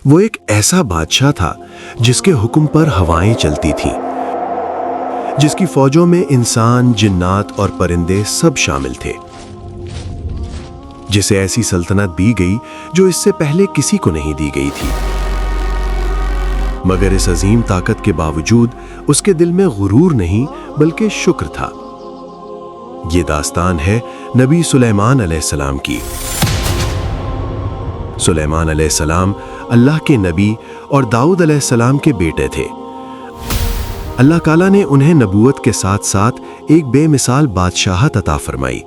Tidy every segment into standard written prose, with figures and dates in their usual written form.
وہ ایک ایسا بادشاہ تھا جس کے حکم پر ہوائیں چلتی تھیں، جس کی فوجوں میں انسان، جنات اور پرندے سب شامل تھے، جسے ایسی سلطنت دی گئی جو اس سے پہلے کسی کو نہیں دی گئی تھی۔ مگر اس عظیم طاقت کے باوجود اس کے دل میں غرور نہیں بلکہ شکر تھا۔ یہ داستان ہے نبی سلیمان علیہ السلام کی۔ سلیمان علیہ السلام اللہ کے نبی اور داؤد علیہ السلام کے بیٹے تھے۔ اللہ تعالیٰ نے انہیں نبوت کے ساتھ ساتھ ایک بے مثال بادشاہت عطا فرمائی۔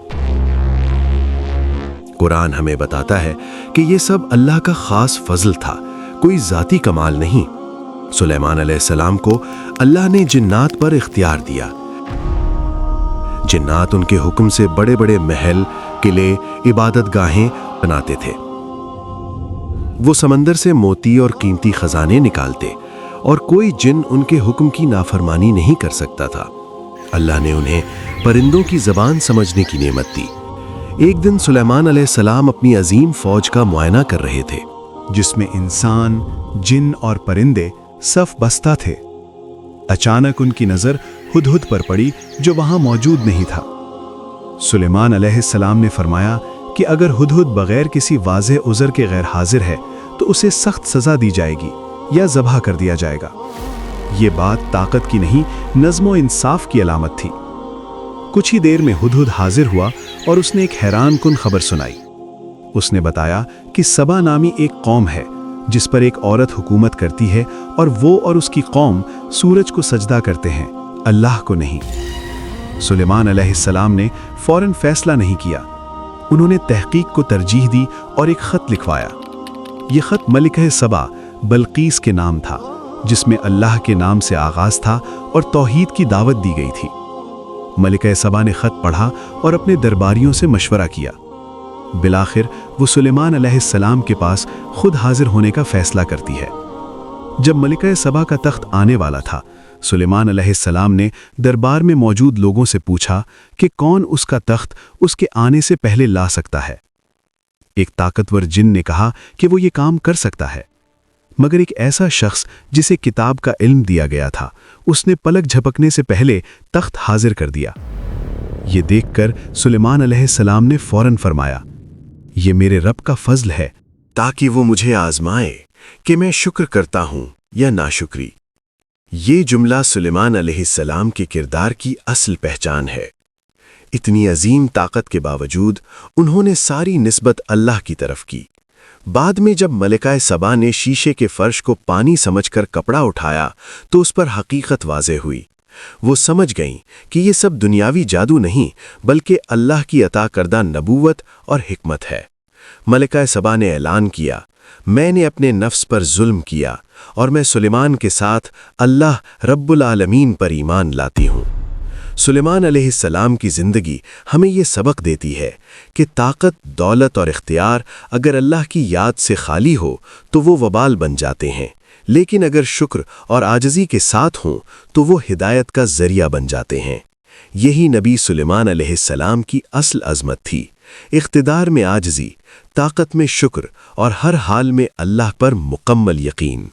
قرآن ہمیں بتاتا ہے کہ یہ سب اللہ کا خاص فضل تھا، کوئی ذاتی کمال نہیں۔ سلیمان علیہ السلام کو اللہ نے جنات پر اختیار دیا۔ جنات ان کے حکم سے بڑے بڑے محل، قلعے، عبادت گاہیں بناتے تھے۔ وہ سمندر سے موتی اور قیمتی خزانے نکالتے، اور کوئی جن ان کے حکم کی نافرمانی نہیں کر سکتا تھا۔ اللہ نے انہیں پرندوں کی زبان سمجھنے کی نعمت دی۔ ایک دن سلیمان علیہ السلام اپنی عظیم فوج کا معائنہ کر رہے تھے، جس میں انسان، جن اور پرندے صف بستہ تھے۔ اچانک ان کی نظر ہدہد پر پڑی جو وہاں موجود نہیں تھا۔ سلیمان علیہ السلام نے فرمایا کہ اگر ہدہد بغیر کسی واضح عذر کے غیر حاضر ہے تو اسے سخت سزا دی جائے گی یا ذبح کر دیا جائے گا۔ یہ بات طاقت کی نہیں، نظم و انصاف کی علامت تھی۔ کچھ ہی دیر میں ہدہد حاضر ہوا اور اس نے ایک حیران کن خبر سنائی۔ اس نے بتایا کہ سبا نامی ایک قوم ہے جس پر ایک عورت حکومت کرتی ہے، اور وہ اور اس کی قوم سورج کو سجدہ کرتے ہیں، اللہ کو نہیں۔ سلیمان علیہ السلام نے فوراً فیصلہ نہیں کیا۔ انہوں نے تحقیق کو ترجیح دی اور ایک خط لکھوایا۔ یہ خط ملکہ سبا بلقیس کے نام تھا، جس میں اللہ کے نام سے آغاز تھا اور توحید کی دعوت دی گئی تھی۔ ملکہ سبا نے خط پڑھا اور اپنے درباریوں سے مشورہ کیا۔ بالآخر وہ سلیمان علیہ السلام کے پاس خود حاضر ہونے کا فیصلہ کرتی ہے۔ جب ملکہ سبا کا تخت آنے والا تھا، سلیمان علیہ السلام نے دربار میں موجود لوگوں سے پوچھا کہ کون اس کا تخت اس کے آنے سے پہلے لا سکتا ہے۔ ایک طاقتور جن نے کہا کہ وہ یہ کام کر سکتا ہے، مگر ایک ایسا شخص جسے کتاب کا علم دیا گیا تھا، اس نے پلک جھپکنے سے پہلے تخت حاضر کر دیا۔ یہ دیکھ کر سلیمان علیہ السلام نے فوراً فرمایا، یہ میرے رب کا فضل ہے تاکہ وہ مجھے آزمائے کہ میں شکر کرتا ہوں یا ناشکری۔ یہ جملہ سلیمان علیہ السلام کے کردار کی اصل پہچان ہے۔ اتنی عظیم طاقت کے باوجود انہوں نے ساری نسبت اللہ کی طرف کی۔ بعد میں جب ملکہ سبا نے شیشے کے فرش کو پانی سمجھ کر کپڑا اٹھایا تو اس پر حقیقت واضح ہوئی۔ وہ سمجھ گئیں کہ یہ سب دنیاوی جادو نہیں بلکہ اللہ کی عطا کردہ نبوت اور حکمت ہے۔ ملکہ سبا نے اعلان کیا، میں نے اپنے نفس پر ظلم کیا اور میں سلیمان کے ساتھ اللہ رب العالمین پر ایمان لاتی ہوں۔ سلیمان علیہ السلام کی زندگی ہمیں یہ سبق دیتی ہے کہ طاقت، دولت اور اختیار اگر اللہ کی یاد سے خالی ہو تو وہ وبال بن جاتے ہیں، لیکن اگر شکر اور عاجزی کے ساتھ ہوں تو وہ ہدایت کا ذریعہ بن جاتے ہیں۔ یہی نبی سلیمان علیہ السلام کی اصل عظمت تھی، اقتدار میں عاجزی، طاقت میں شکر اور ہر حال میں اللہ پر مکمل یقین۔